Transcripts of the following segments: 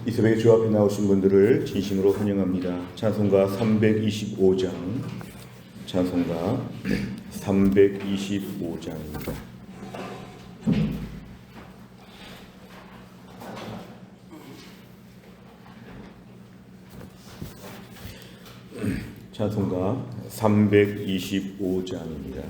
이 새벽에 주 앞에 나오신 분들을 진심으로 환영합니다. 찬송가 325장, 찬송가 325장입니다. 찬송가 325장입니다.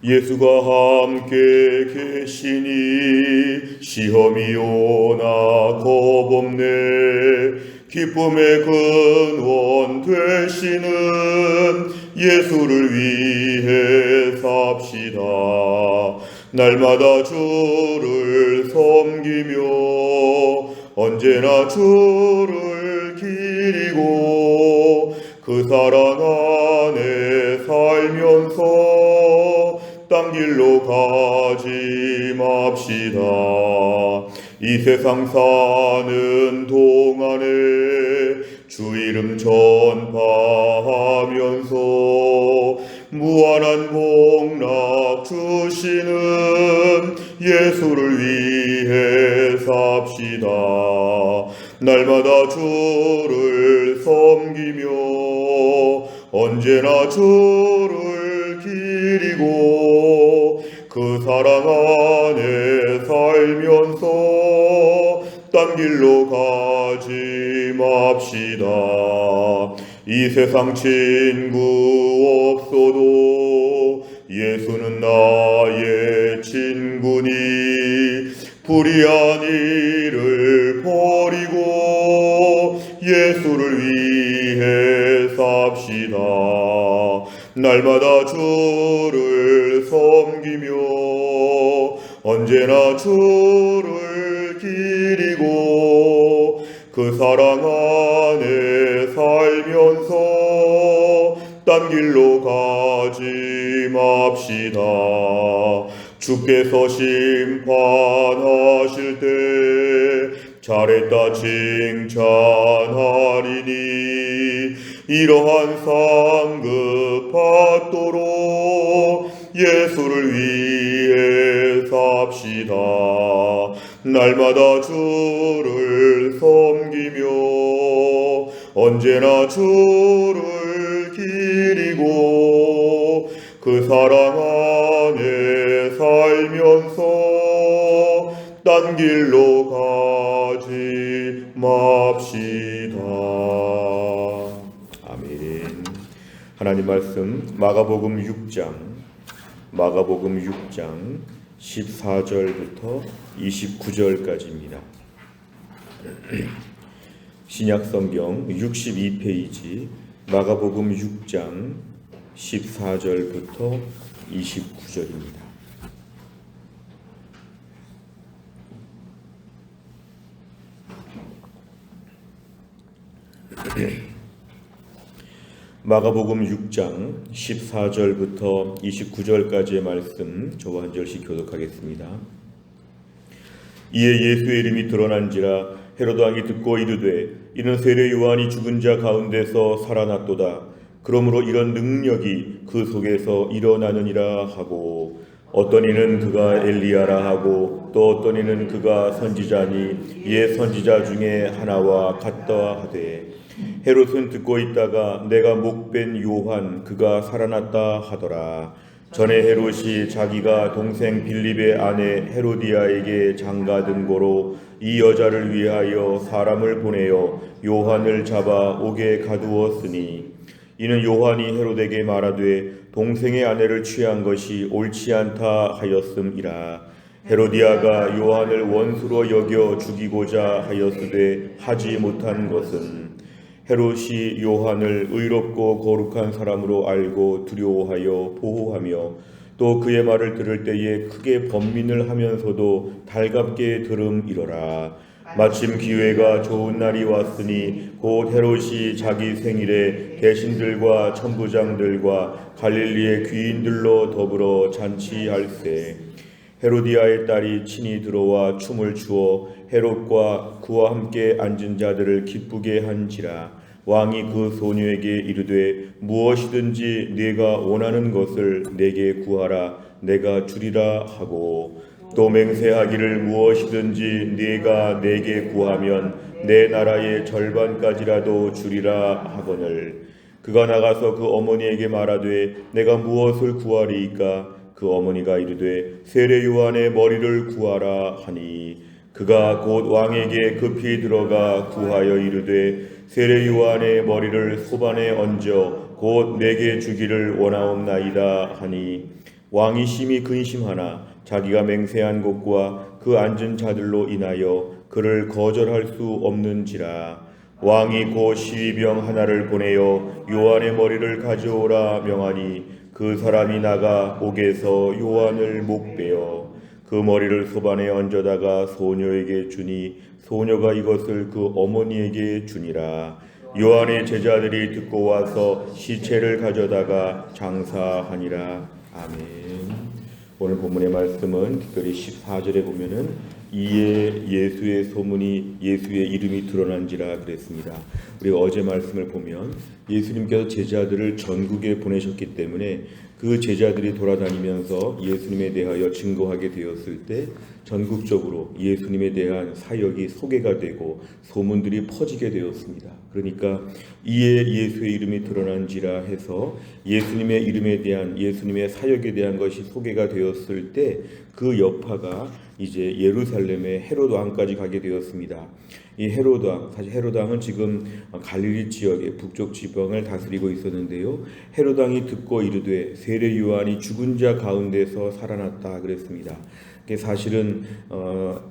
예수가 함께 계시니 시험이 오나 겁없네. 기쁨의 근원 되시는 예수를 위해 삽시다. 날마다 주를 섬기며 언제나 주를 기리고 그 사랑 안에 살면서 딴 길로 가지 맙시다. 이 세상 사는 동안에 주 이름 전파하면서 무한한 복락 주시는 예수를 위해 삽시다. 날마다 주를 섬기며 언제나 주를 기리고 그 사랑 안에 살면서 딴 길로 가지 맙시다. 이 세상 친구 없어도 예수는 나의 친구니 불의한 일을 버리고 예수를 위해 삽시다. 날마다 주를 섬기며 언제나 주를 기리고 그 사랑 안에 살면서 딴 길로 가지 맙시다. 주께서 심판하실 때 잘했다 칭찬하리니 이러한 상급 받도록 예수를 위해 삽시다. 날마다 주를 섬기며 언제나 주를 기리고 그 사랑 안에 살면서 딴 길로 가지 맙시다. 아멘. 하나님 말씀 마가복음 6장 14절부터 29절까지입니다. 신약성경 62페이지 마가복음 6장 14절부터 29절입니다. 마가복음 6장 14절부터 29절까지의 말씀 저와 한 절씩 교독하겠습니다. 이에 예수의 이름이 드러난지라 헤로드 왕이 듣고 이르되 이는 세례 요한이 죽은 자 가운데서 살아났도다. 그러므로 이런 능력이 그 속에서 일어나느니라 하고 어떤 이는 그가 엘리야라 하고 또 어떤 이는 그가 선지자니 옛 선지자 중에 하나와 같다 하되 헤롯은 듣고 있다가 내가 목벤 요한 그가 살아났다 하더라. 전에 헤롯이 자기가 동생 빌립의 아내 헤로디아에게 장가든 고로 이 여자를 위하여 사람을 보내어 요한을 잡아 옥에 가두었으니 이는 요한이 헤롯에게 말하되 동생의 아내를 취한 것이 옳지 않다 하였음이라. 헤로디아가 요한을 원수로 여겨 죽이고자 하였으되 하지 못한 것은 헤롯이 요한을 의롭고 거룩한 사람으로 알고 두려워하여 보호하며 또 그의 말을 들을 때에 크게 번민을 하면서도 달갑게 들음이러라. 마침 기회가 좋은 날이 왔으니 곧 헤롯이 자기 생일에 대신들과 천부장들과 갈릴리의 귀인들로 더불어 잔치할세. 헤로디아의 딸이 친히 들어와 춤을 추어 헤롯과 그와 함께 앉은 자들을 기쁘게 한지라. 왕이 그 소녀에게 이르되 무엇이든지 네가 원하는 것을 내게 구하라 내가 주리라 하고 또 맹세하기를 무엇이든지 네가 내게 구하면 내 나라의 절반까지라도 주리라 하거늘 그가 나가서 그 어머니에게 말하되 내가 무엇을 구하리이까 그 어머니가 이르되 세례 요한의 머리를 구하라 하니 그가 곧 왕에게 급히 들어가 구하여 이르되 세례 요한의 머리를 소반에 얹어 곧 내게 주기를 원하옵나이다 하니 왕이 심히 근심하나 자기가 맹세한 곳과 그 앉은 자들로 인하여 그를 거절할 수 없는지라 왕이 곧 시위병 하나를 보내어 요한의 머리를 가져오라 명하니 그 사람이 나가 옥에서 요한을 목베어 그 머리를 소반에 얹어다가 소녀에게 주니 소녀가 이것을 그 어머니에게 주니라. 요한의 제자들이 듣고 와서 시체를 가져다가 장사하니라. 아멘. 오늘 본문의 말씀은 특별히 14절에 보면은 이에 예수의 소문이 예수의 이름이 드러난지라 그랬습니다. 우리가 어제 말씀을 보면 예수님께서 제자들을 전국에 보내셨기 때문에 그 제자들이 돌아다니면서 예수님에 대하여 증거하게 되었을 때 전국적으로 예수님에 대한 사역이 소개가 되고 소문들이 퍼지게 되었습니다. 그러니까 이에 예수의 이름이 드러난지라 해서 예수님의 이름에 대한 예수님의 사역에 대한 것이 소개가 되었을 때 그 여파가 이제 예루살렘의 헤롯 왕까지 가게 되었습니다. 이 헤롯 왕, 사실 헤롯 왕은 지금 갈릴리 지역의 북쪽 지방을 다스리고 있었는데요. 헤롯 왕이 듣고 이르되 세례 요한이 죽은 자 가운데서 살아났다 그랬습니다. 사실은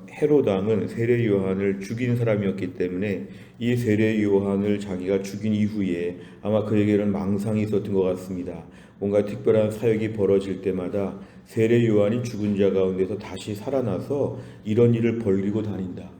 헤롯 왕은 세례 요한을 죽인 사람이었기 때문에 이 세례 요한을 자기가 죽인 이후에 아마 그에게는 망상이 있었던 것 같습니다. 뭔가 특별한 사역이 벌어질 때마다 세례 요한이 죽은 자 가운데서 다시 살아나서 이런 일을 벌리고 다닌다.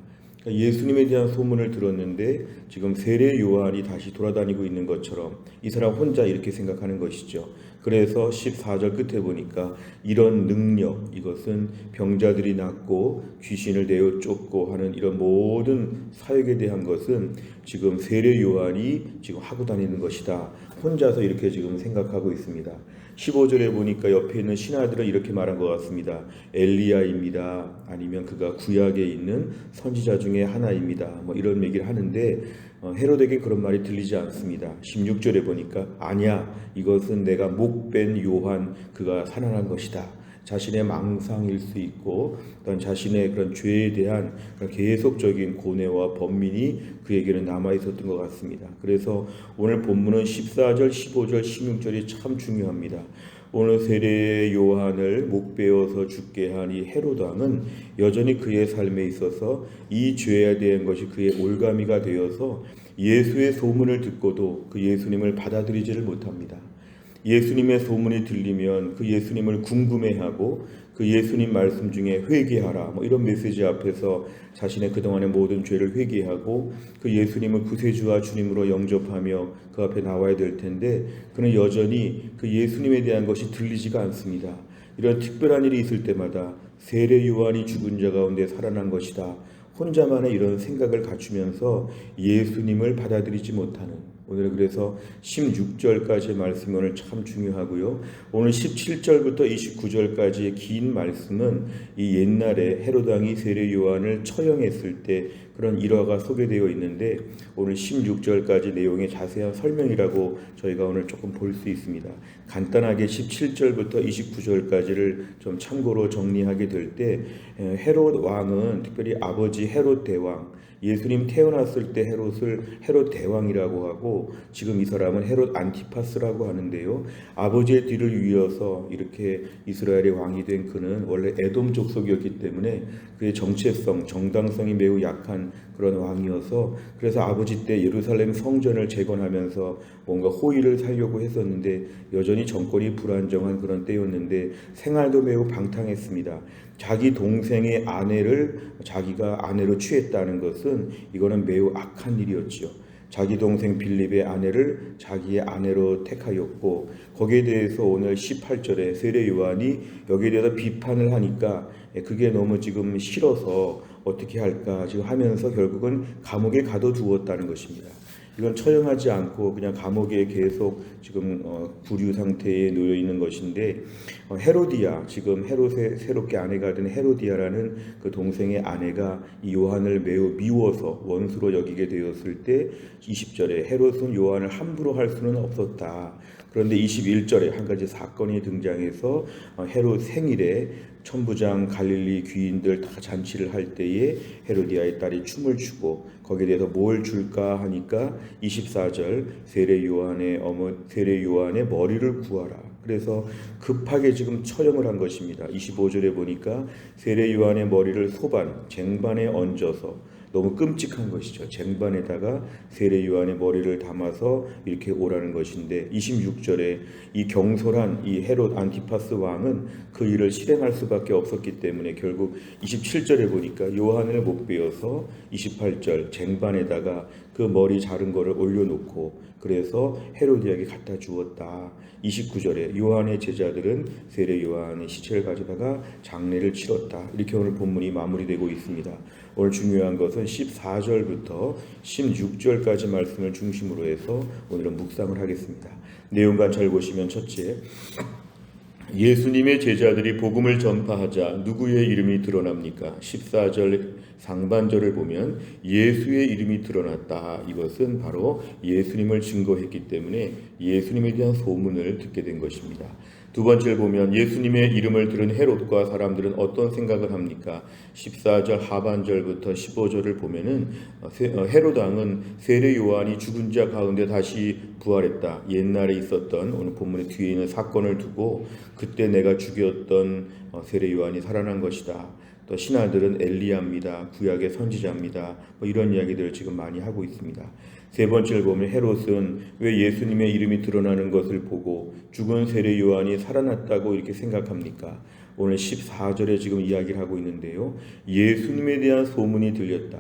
예수님에 대한 소문을 들었는데 지금 세례 요한이 다시 돌아다니고 있는 것처럼 이 사람 혼자 이렇게 생각하는 것이죠. 그래서 14절 끝에 보니까 이런 능력, 이것은 병자들이 낫고 귀신을 내어 쫓고 하는 이런 모든 사역에 대한 것은 지금 세례 요한이 지금 하고 다니는 것이다. 혼자서 이렇게 지금 생각하고 있습니다. 15절에 보니까 옆에 있는 신하들은 이렇게 말한 것 같습니다. 엘리야입니다. 아니면 그가 구약에 있는 선지자 중에 하나입니다. 뭐 이런 얘기를 하는데 헤롯에게 그런 말이 들리지 않습니다. 16절에 보니까 아니야, 이것은 내가 목벤 요한 그가 살아난 것이다. 자신의 망상일 수 있고 또한 자신의 그런 죄에 대한 계속적인 고뇌와 번민이 그에게는 남아 있었던 것 같습니다. 그래서 오늘 본문은 14절, 15절, 16절이 참 중요합니다. 오늘 세례 요한을 목베어서 죽게 한 이 헤롯 왕은 여전히 그의 삶에 있어서 이 죄에 대한 것이 그의 올가미가 되어서 예수의 소문을 듣고도 그 예수님을 받아들이지를 못합니다. 예수님의 소문이 들리면 그 예수님을 궁금해하고 그 예수님 말씀 중에 회개하라 뭐 이런 메시지 앞에서 자신의 그동안의 모든 죄를 회개하고 그 예수님을 구세주와 주님으로 영접하며 그 앞에 나와야 될 텐데 그는 여전히 그 예수님에 대한 것이 들리지가 않습니다. 이런 특별한 일이 있을 때마다 세례 요한이 죽은 자 가운데 살아난 것이다. 혼자만의 이런 생각을 갖추면서 예수님을 받아들이지 못하는, 오늘 그래서 16절까지의 말씀이 오늘 참 중요하고요. 오늘 17절부터 29절까지의 긴 말씀은 이 옛날에 헤롯 왕이 세례 요한을 처형했을 때 그런 일화가 소개되어 있는데 오늘 16절까지 내용의 자세한 설명이라고 저희가 오늘 조금 볼 수 있습니다. 간단하게 17절부터 29절까지를 좀 참고로 정리하게 될 때 헤롯 왕은 특별히 아버지 헤롯 대왕, 예수님 태어났을 때 헤롯을 헤롯 대왕이라고 하고 지금 이 사람은 헤롯 안티파스라고 하는데요. 아버지의 뒤를 이어서 이렇게 이스라엘의 왕이 된 그는 원래 에돔 족속이었기 때문에 그의 정체성, 정당성이 매우 약한 그런 왕이어서 그래서 아버지 때 예루살렘 성전을 재건하면서 뭔가 호의를 살려고 했었는데 여전히 정권이 불안정한 그런 때였는데 생활도 매우 방탕했습니다. 자기 동생의 아내를 자기가 아내로 취했다는 것은 이거는 매우 악한 일이었죠. 자기 동생 빌립의 아내를 자기의 아내로 택하였고 거기에 대해서 오늘 18절에 세례 요한이 여기에 대해서 비판을 하니까 그게 너무 지금 싫어서 어떻게 할까 지금 하면서 결국은 감옥에 가둬두었다는 것입니다. 이건 처형하지 않고 그냥 감옥에 계속 지금 구류 상태에 놓여 있는 것인데, 헤로디아, 지금 헤롯의 새롭게 아내가 된 헤로디아라는 그 동생의 아내가 이 요한을 매우 미워서 원수로 여기게 되었을 때 20절에 헤롯은 요한을 함부로 할 수는 없었다. 그런데 21절에 한 가지 사건이 등장해서 헤롯 생일에 천부장 갈릴리 귀인들 다 잔치를 할 때에 헤로디아의 딸이 춤을 추고 거기에 대해서 뭘 줄까 하니까 24절 세례 요한의 머리를 구하라. 그래서 급하게 지금 처형을 한 것입니다. 25절에 보니까 세례 요한의 머리를 소반, 쟁반에 얹어서, 너무 끔찍한 것이죠. 쟁반에다가 세례 요한의 머리를 담아서 이렇게 오라는 것인데, 26절에 이 경솔한 이 헤롯 안티파스 왕은 그 일을 실행할 수밖에 없었기 때문에 결국 27절에 보니까 요한을 못 베어서 28절 쟁반에다가 그 머리 자른 거를 올려놓고 그래서 헤로디아에게 갖다 주었다. 29절에 요한의 제자들은 세례 요한의 시체를 가져다가 장례를 치렀다. 이렇게 오늘 본문이 마무리되고 있습니다. 오늘 중요한 것은 14절부터 16절까지 말씀을 중심으로 해서 오늘은 묵상을 하겠습니다. 내용만 잘 보시면, 첫째, 예수님의 제자들이 복음을 전파하자 누구의 이름이 드러납니까? 14절 상반절을 보면 예수의 이름이 드러났다. 이것은 바로 예수님을 증거했기 때문에 예수님에 대한 소문을 듣게 된 것입니다. 두 번째를 보면 예수님의 이름을 들은 헤롯과 사람들은 어떤 생각을 합니까? 14절 하반절부터 15절을 보면은 헤롯 왕은 세례 요한이 죽은 자 가운데 다시 부활했다. 옛날에 있었던 오늘 본문의 뒤에 있는 사건을 두고 그때 내가 죽였던 세례 요한이 살아난 것이다. 또 신하들은 엘리야입니다. 구약의 선지자입니다. 이런 이야기들을 지금 많이 하고 있습니다. 세 번째를 보면 헤롯은 왜 예수님의 이름이 드러나는 것을 보고 죽은 세례 요한이 살아났다고 이렇게 생각합니까? 오늘 14절에 지금 이야기를 하고 있는데요. 예수님에 대한 소문이 들렸다.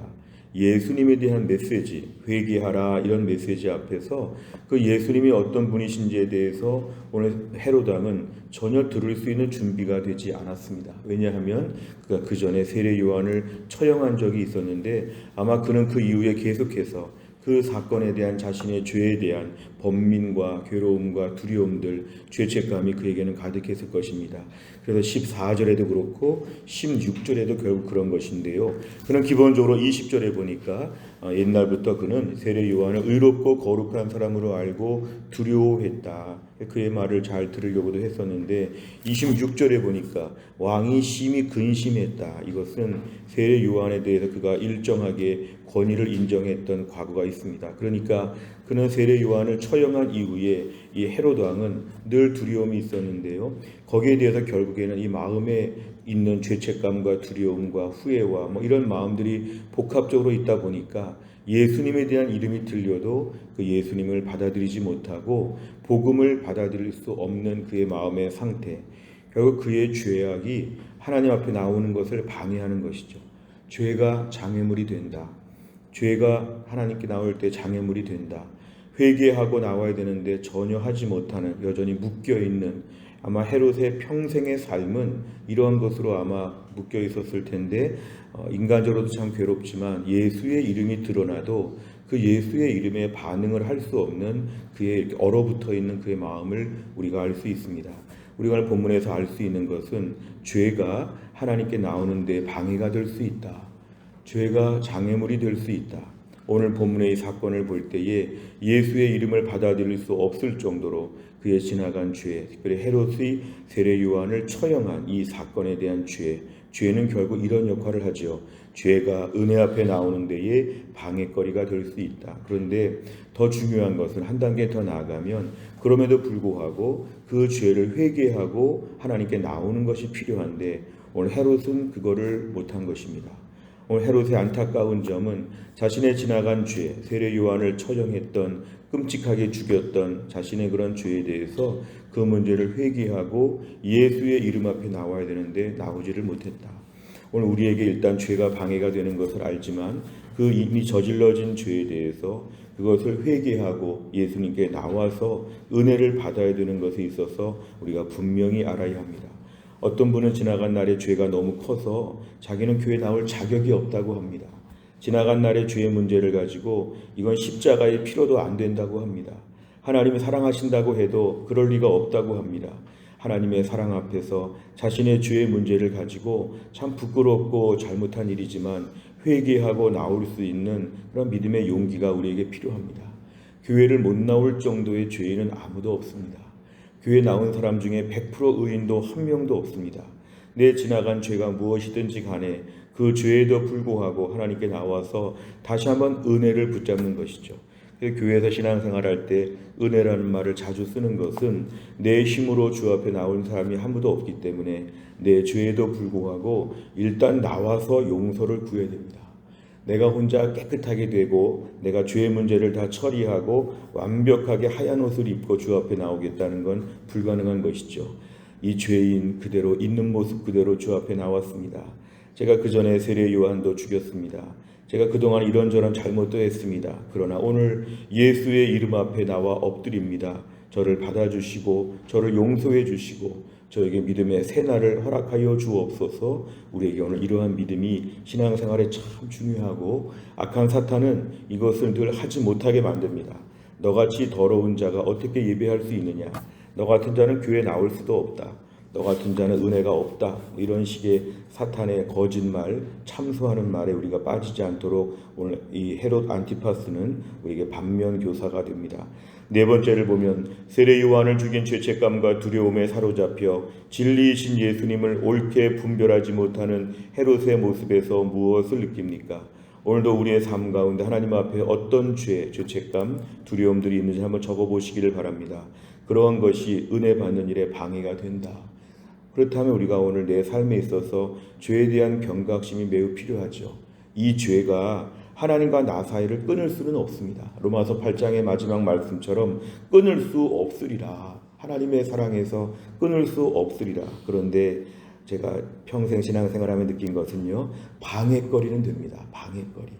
예수님에 대한 메시지, 회개하라, 이런 메시지 앞에서 그 예수님이 어떤 분이신지에 대해서 오늘 헤롯 왕은 전혀 들을 수 있는 준비가 되지 않았습니다. 왜냐하면 그가 그 전에 세례 요한을 처형한 적이 있었는데 아마 그는 그 이후에 계속해서 그 사건에 대한 자신의 죄에 대한 번민과 괴로움과 두려움들, 죄책감이 그에게는 가득했을 것입니다. 그래서 14절에도 그렇고 16절에도 결국 그런 것인데요. 그는 기본적으로 20절에 보니까 옛날부터 그는 세례 요한을 의롭고 거룩한 사람으로 알고 두려워했다. 그의 말을 잘 들으려고도 했었는데 26절에 보니까 왕이 심히 근심했다. 이것은 세례 요한에 대해서 그가 일정하게 권위를 인정했던 과거가 있습니다. 그러니까 그는 세례 요한을 처형한 이후에 이 헤롯 왕은 늘 두려움이 있었는데요. 거기에 대해서 결국에는 이 마음에 있는 죄책감과 두려움과 후회와 이런 마음들이 복합적으로 있다 보니까 예수님에 대한 이름이 들려도 그 예수님을 받아들이지 못하고 복음을 받아들일 수 없는 그의 마음의 상태, 결국 그의 죄악이 하나님 앞에 나오는 것을 방해하는 것이죠. 죄가 장애물이 된다. 죄가 하나님께 나올 때 장애물이 된다. 회개하고 나와야 되는데 전혀 하지 못하는, 여전히 묶여있는, 아마 헤롯의 평생의 삶은 이러한 것으로 아마 묶여 있었을 텐데 인간적으로도 참 괴롭지만 예수의 이름이 드러나도 그 예수의 이름에 반응을 할 수 없는 그의 이렇게 얼어붙어 있는 그의 마음을 우리가 알 수 있습니다. 우리가 오늘 본문에서 알 수 있는 것은 죄가 하나님께 나오는데 방해가 될 수 있다. 죄가 장애물이 될 수 있다. 오늘 본문의 이 사건을 볼 때에 예수의 이름을 받아들일 수 없을 정도로 그의 지나간 죄, 특별히 헤롯의 세례 요한을 처형한 이 사건에 대한 죄는 결국 이런 역할을 하죠. 죄가 은혜 앞에 나오는 데에 방해거리가 될 수 있다. 그런데 더 중요한 것은 한 단계 더 나아가면 그럼에도 불구하고 그 죄를 회개하고 하나님께 나오는 것이 필요한데 오늘 헤롯은 그거를 못한 것입니다. 오늘 헤롯의 안타까운 점은 자신의 지나간 죄, 세례 요한을 처형했던, 끔찍하게 죽였던 자신의 그런 죄에 대해서 그 문제를 회개하고 예수의 이름 앞에 나와야 되는데 나오지를 못했다. 오늘 우리에게 일단 죄가 방해가 되는 것을 알지만 그 이미 저질러진 죄에 대해서 그것을 회개하고 예수님께 나와서 은혜를 받아야 되는 것에 있어서 우리가 분명히 알아야 합니다. 어떤 분은 지나간 날에 죄가 너무 커서 자기는 교회 나올 자격이 없다고 합니다. 지나간 날의 죄의 문제를 가지고 이건 십자가의 필요도 안 된다고 합니다. 하나님이 사랑하신다고 해도 그럴 리가 없다고 합니다. 하나님의 사랑 앞에서 자신의 죄의 문제를 가지고 참 부끄럽고 잘못한 일이지만 회개하고 나올 수 있는 그런 믿음의 용기가 우리에게 필요합니다. 교회를 못 나올 정도의 죄인은 아무도 없습니다. 교회 나온 사람 중에 100% 의인도 한 명도 없습니다. 내 지나간 죄가 무엇이든지 간에 그 죄에도 불구하고 하나님께 나와서 다시 한번 은혜를 붙잡는 것이죠. 교회에서 신앙생활할 때 은혜라는 말을 자주 쓰는 것은 내 힘으로 주 앞에 나온 사람이 아무도 없기 때문에 내 죄에도 불구하고 일단 나와서 용서를 구해야 됩니다. 내가 혼자 깨끗하게 되고 내가 죄의 문제를 다 처리하고 완벽하게 하얀 옷을 입고 주 앞에 나오겠다는 건 불가능한 것이죠. 이 죄인 그대로 있는 모습 그대로 주 앞에 나왔습니다. 제가 그 전에 세례 요한도 죽였습니다. 제가 그동안 이런저런 잘못도 했습니다. 그러나 오늘 예수의 이름 앞에 나와 엎드립니다. 저를 받아주시고 저를 용서해 주시고 저에게 믿음의 새날을 허락하여 주옵소서. 우리에게 오늘 이러한 믿음이 신앙생활에 참 중요하고 악한 사탄은 이것을 늘 하지 못하게 만듭니다. 너같이 더러운 자가 어떻게 예배할 수 있느냐. 너 같은 자는 교회에 나올 수도 없다. 너 같은 자는 은혜가 없다. 이런 식의 사탄의 거짓말, 참소하는 말에 우리가 빠지지 않도록 오늘 이 헤롯 안티파스는 우리에게 반면 교사가 됩니다. 네 번째를 보면 세례 요한을 죽인 죄책감과 두려움에 사로잡혀 진리이신 예수님을 옳게 분별하지 못하는 헤롯의 모습에서 무엇을 느낍니까? 오늘도 우리의 삶 가운데 하나님 앞에 어떤 죄책감, 두려움들이 있는지 한번 적어보시기를 바랍니다. 그러한 것이 은혜 받는 일에 방해가 된다. 그렇다면 우리가 오늘 내 삶에 있어서 죄에 대한 경각심이 매우 필요하죠. 이 죄가 하나님과 나 사이를 끊을 수는 없습니다. 로마서 8장의 마지막 말씀처럼 끊을 수 없으리라. 하나님의 사랑에서 끊을 수 없으리라. 그런데 제가 평생 신앙생활하며 느낀 것은요, 방해거리는 됩니다. 방해거리.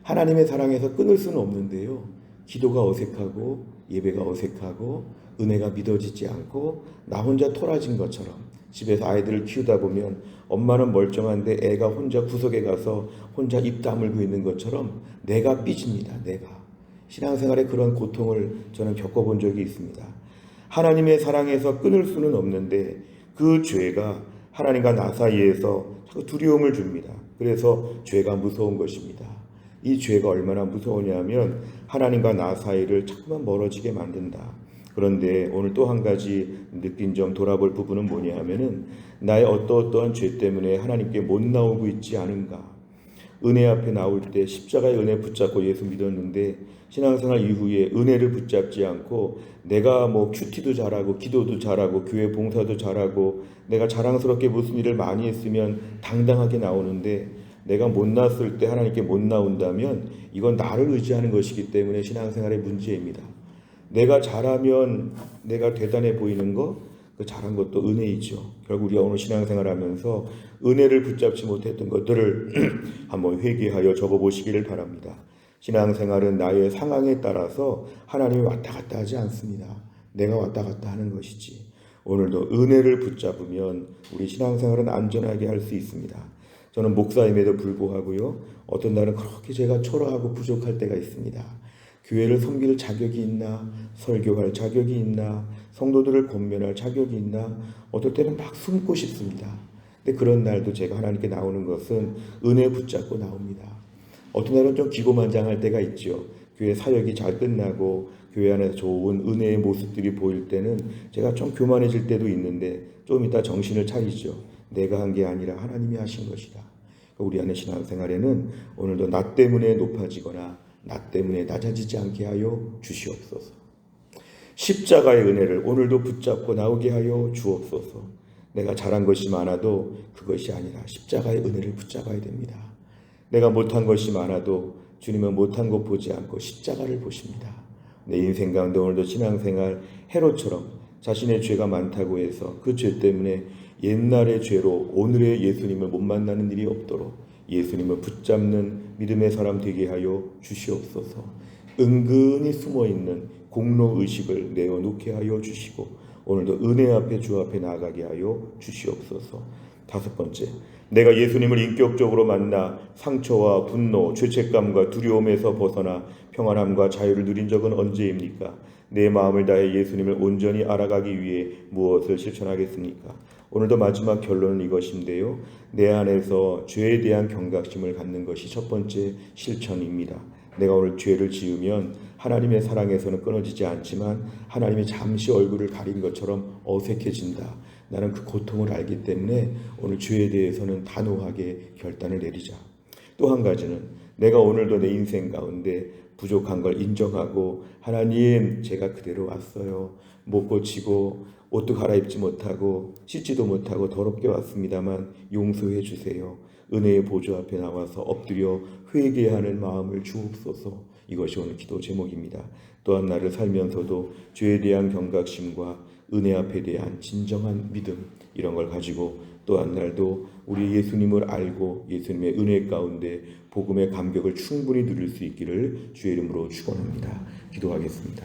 하나님의 사랑에서 끊을 수는 없는데요, 기도가 어색하고 예배가 어색하고 은혜가 믿어지지 않고 나 혼자 토라진 것처럼 집에서 아이들을 키우다 보면 엄마는 멀쩡한데 애가 혼자 구석에 가서 혼자 입 다물고 있는 것처럼 내가 삐집니다. 내가. 신앙생활에 그런 고통을 저는 겪어본 적이 있습니다. 하나님의 사랑에서 끊을 수는 없는데 그 죄가 하나님과 나 사이에서 자꾸 두려움을 줍니다. 그래서 죄가 무서운 것입니다. 이 죄가 얼마나 무서우냐면 하나님과 나 사이를 자꾸만 멀어지게 만든다. 그런데 오늘 또 한 가지 느낀 점, 돌아볼 부분은 뭐냐 하면은 나의 어떠한 죄 때문에 하나님께 못 나오고 있지 않은가. 은혜 앞에 나올 때 십자가의 은혜 붙잡고 예수 믿었는데 신앙생활 이후에 은혜를 붙잡지 않고 내가 뭐 큐티도 잘하고 기도도 잘하고 교회 봉사도 잘하고 내가 자랑스럽게 무슨 일을 많이 했으면 당당하게 나오는데 내가 못 났을 때 하나님께 못 나온다면 이건 나를 의지하는 것이기 때문에 신앙생활의 문제입니다. 내가 잘하면 내가 대단해 보이는 거, 그 잘한 것도 은혜이죠. 결국 우리가 오늘 신앙생활하면서 은혜를 붙잡지 못했던 것들을 한번 회개하여 적어보시기를 바랍니다. 신앙생활은 나의 상황에 따라서 하나님이 왔다 갔다 하지 않습니다. 내가 왔다 갔다 하는 것이지. 오늘도 은혜를 붙잡으면 우리 신앙생활은 안전하게 할 수 있습니다. 저는 목사임에도 불구하고요, 어떤 날은 그렇게 제가 초라하고 부족할 때가 있습니다. 교회를 섬길 자격이 있나, 설교할 자격이 있나, 성도들을 권면할 자격이 있나, 어떨 때는 막 숨고 싶습니다. 근데 그런 날도 제가 하나님께 나오는 것은 은혜 붙잡고 나옵니다. 어떤 날은 좀 기고만장할 때가 있죠. 교회 사역이 잘 끝나고 교회 안에서 좋은 은혜의 모습들이 보일 때는 제가 좀 교만해질 때도 있는데 좀 이따 정신을 차리죠. 내가 한 게 아니라 하나님이 하신 것이다. 우리 안의 신앙생활에는 오늘도 나 때문에 높아지거나 나 때문에 낮아지지 않게 하여 주시옵소서. 십자가의 은혜를 오늘도 붙잡고 나오게 하여 주옵소서. 내가 잘한 것이 많아도 그것이 아니라 십자가의 은혜를 붙잡아야 됩니다. 내가 못한 것이 많아도 주님은 못한 것 보지 않고 십자가를 보십니다. 내 인생 가운데 오늘도 신앙생활 헤롯처럼 자신의 죄가 많다고 해서 그 죄 때문에 옛날의 죄로 오늘의 예수님을 못 만나는 일이 없도록 예수님을 붙잡는 믿음의 사람 되게 하여 주시옵소서. 은근히 숨어있는 공로의식을 내어놓게 하여 주시고 오늘도 은혜 앞에 주 앞에 나아가게 하여 주시옵소서. 5번째, 내가 예수님을 인격적으로 만나 상처와 분노, 죄책감과 두려움에서 벗어나 평안함과 자유를 누린 적은 언제입니까? 내 마음을 다해 예수님을 온전히 알아가기 위해 무엇을 실천하겠습니까? 오늘도 마지막 결론은 이것인데요. 내 안에서 죄에 대한 경각심을 갖는 것이 첫 번째 실천입니다. 내가 오늘 죄를 지으면 하나님의 사랑에서는 끊어지지 않지만 하나님이 잠시 얼굴을 가린 것처럼 어색해진다. 나는 그 고통을 알기 때문에 오늘 죄에 대해서는 단호하게 결단을 내리자. 또 한 가지는 내가 오늘도 내 인생 가운데 부족한 걸 인정하고 하나님, 제가 그대로 왔어요. 못 고치고 옷도 갈아입지 못하고 씻지도 못하고 더럽게 왔습니다만 용서해 주세요. 은혜의 보좌 앞에 나와서 엎드려 회개하는 마음을 주옵소서. 이것이 오늘 기도 제목입니다. 또한 나를 살면서도 죄에 대한 경각심과 은혜 앞에 대한 진정한 믿음, 이런 걸 가지고 또한 날도 우리 예수님을 알고 예수님의 은혜 가운데 복음의 감격을 충분히 누릴 수 있기를 주의 이름으로 축원합니다. 기도하겠습니다.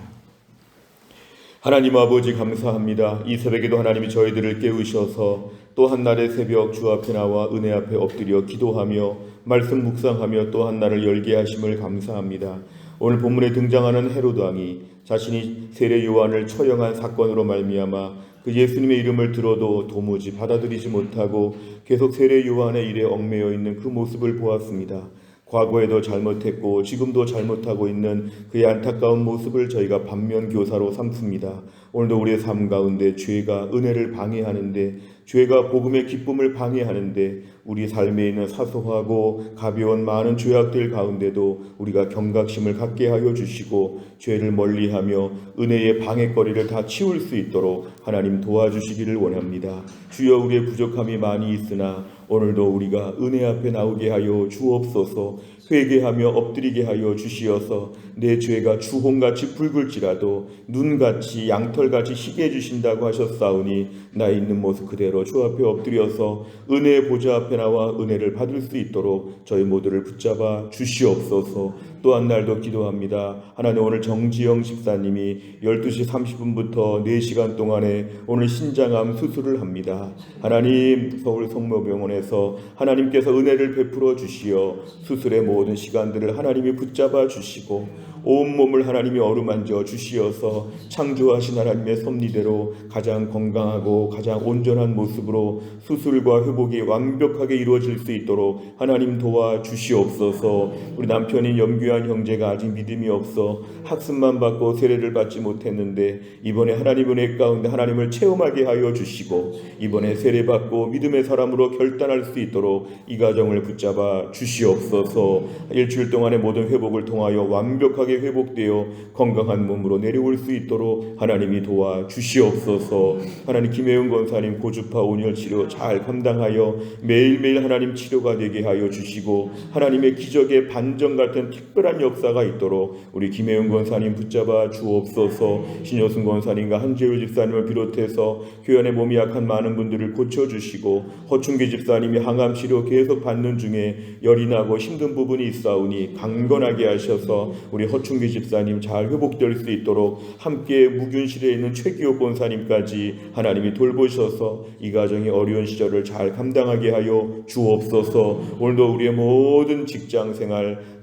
하나님 아버지, 감사합니다. 이 새벽에도 하나님이 저희들을 깨우셔서 또 한 날의 새벽 주 앞에 나와 은혜 앞에 엎드려 기도하며 말씀 묵상하며 또 한 날을 열게 하심을 감사합니다. 오늘 본문에 등장하는 헤로드 왕이 자신이 세례 요한을 처형한 사건으로 말미암아 그 예수님의 이름을 들어도 도무지 받아들이지 못하고 계속 세례 요한의 일에 얽매여 있는 그 모습을 보았습니다. 과거에도 잘못했고 지금도 잘못하고 있는 그의 안타까운 모습을 저희가 반면교사로 삼습니다. 오늘도 우리의 삶 가운데 죄가 은혜를 방해하는데, 죄가 복음의 기쁨을 방해하는데, 우리 삶에 있는 사소하고 가벼운 많은 죄악들 가운데도 우리가 경각심을 갖게 하여 주시고 죄를 멀리하며 은혜의 방해거리를 다 치울 수 있도록 하나님 도와주시기를 원합니다. 주여, 우리의 부족함이 많이 있으나 오늘도 우리가 은혜 앞에 나오게 하여 주옵소서. 회개하며 엎드리게 하여 주시어서 내 죄가 주홍같이 붉을지라도 눈같이 양털같이 희게 해주신다고 하셨사오니 나 있는 모습 그대로 주 앞에 엎드려서 은혜의 보좌 앞에 나와 은혜를 받을 수 있도록 저희 모두를 붙잡아 주시옵소서. 또한 날도 기도합니다. 하나님, 오늘 정지영 집사님이 12시 30분부터 4시간 동안에 오늘 신장암 수술을 합니다. 하나님, 서울 성모병원에서 하나님께서 은혜를 베풀어 주시어 수술의 모든 시간들을 하나님이 붙잡아 주시고 온몸을 하나님이 어루만져 주시어서 창조하신 하나님의 섭리대로 가장 건강하고 가장 온전한 모습으로 수술과 회복이 완벽하게 이루어질 수 있도록 하나님 도와주시옵소서. 우리 남편인 염규환 형제가 아직 믿음이 없어 학습만 받고 세례를 받지 못했는데 이번에 하나님 은혜 가운데 하나님을 체험하게 하여 주시고 이번에 세례받고 믿음의 사람으로 결단할 수 있도록 이 가정을 붙잡아 주시옵소서. 일주일 동안의 모든 회복을 통하여 완벽하게 회복되어 건강한 몸으로 내려올 수 있도록 하나님이 도와주시옵소서. 하나님, 김혜은 권사님 고주파 온열 치료 잘 감당하여 매일매일 하나님 치료가 되게 하여 주시고 하나님의 기적의 반전 같은 특별한 역사가 있도록 우리 김혜은 권사님 붙잡아 주옵소서. 신효순 권사님과 한재율 집사님을 비롯해서 교연의 몸이 약한 많은 분들을 고쳐주시고 허충기 집사님이 항암 치료 계속 받는 중에 열이 나고 힘든 부분이 있사오니 강건하게 하셔서 우리 허충기 집사님 잘 회복될 수 있도록 함께 무균실에 있는 최기호 권사님까지 하나님이 돌보셔서 이 가정의 어려운 시절을 잘 감당하게 하여 주옵소서. 오늘도 우리의 모든 직장생활,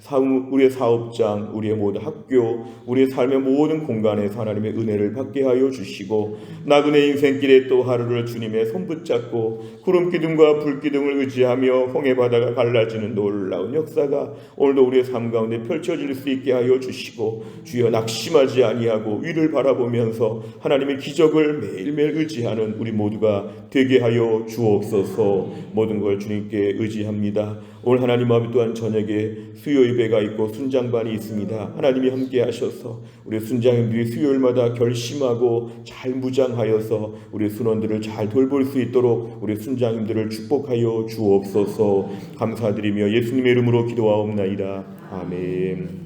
우리의 사업장, 우리의 모든 학교, 우리의 삶의 모든 공간에서 하나님의 은혜를 받게 하여 주시고 나그네 인생길에 또 하루를 주님의 손 붙잡고 구름기둥과 불기둥을 의지하며 홍해바다가 갈라지는 놀라운 역사가 오늘도 우리의 삶 가운데 펼쳐질 수 있게 하여 주시고 주여, 낙심하지 아니하고 위를 바라보면서 하나님의 기적을 매일매일 의지하는 우리 모두가 되게 하여 주옵소서. 모든 걸 주님께 의지합니다. 오늘 하나님 아버지, 또한 저녁에 수요 예배가 있고 순장반이 있습니다. 하나님이 함께 하셔서 우리 순장님들이 수요일마다 결심하고 잘 무장하여서 우리 순원들을 잘 돌볼 수 있도록 우리 순장님들을 축복하여 주옵소서. 감사드리며 예수님의 이름으로 기도하옵나이다. 아멘.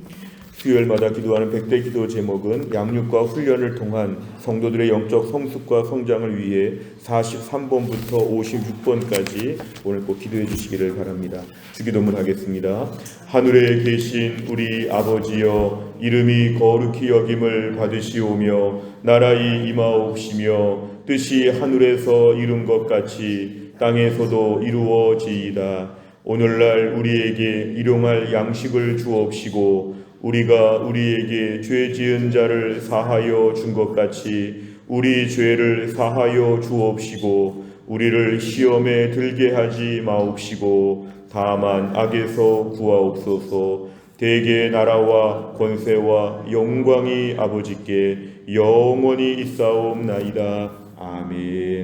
수요일마다 기도하는 100대 기도 제목은 양육과 훈련을 통한 성도들의 영적 성숙과 성장을 위해 43번부터 56번까지 오늘 꼭 기도해 주시기를 바랍니다. 주기도문 하겠습니다. 하늘에 계신 우리 아버지여, 이름이 거룩히 여김을 받으시오며 나라의 임하옵시며 뜻이 하늘에서 이룬 것 같이 땅에서도 이루어지이다. 오늘날 우리에게 일용할 양식을 주옵시고 우리가 우리에게 죄 지은 자를 사하여 준 것 같이 우리 죄를 사하여 주옵시고 우리를 시험에 들게 하지 마옵시고 다만 악에서 구하옵소서. 대개 나라와 권세와 영광이 아버지께 영원히 있사옵나이다. 아멘.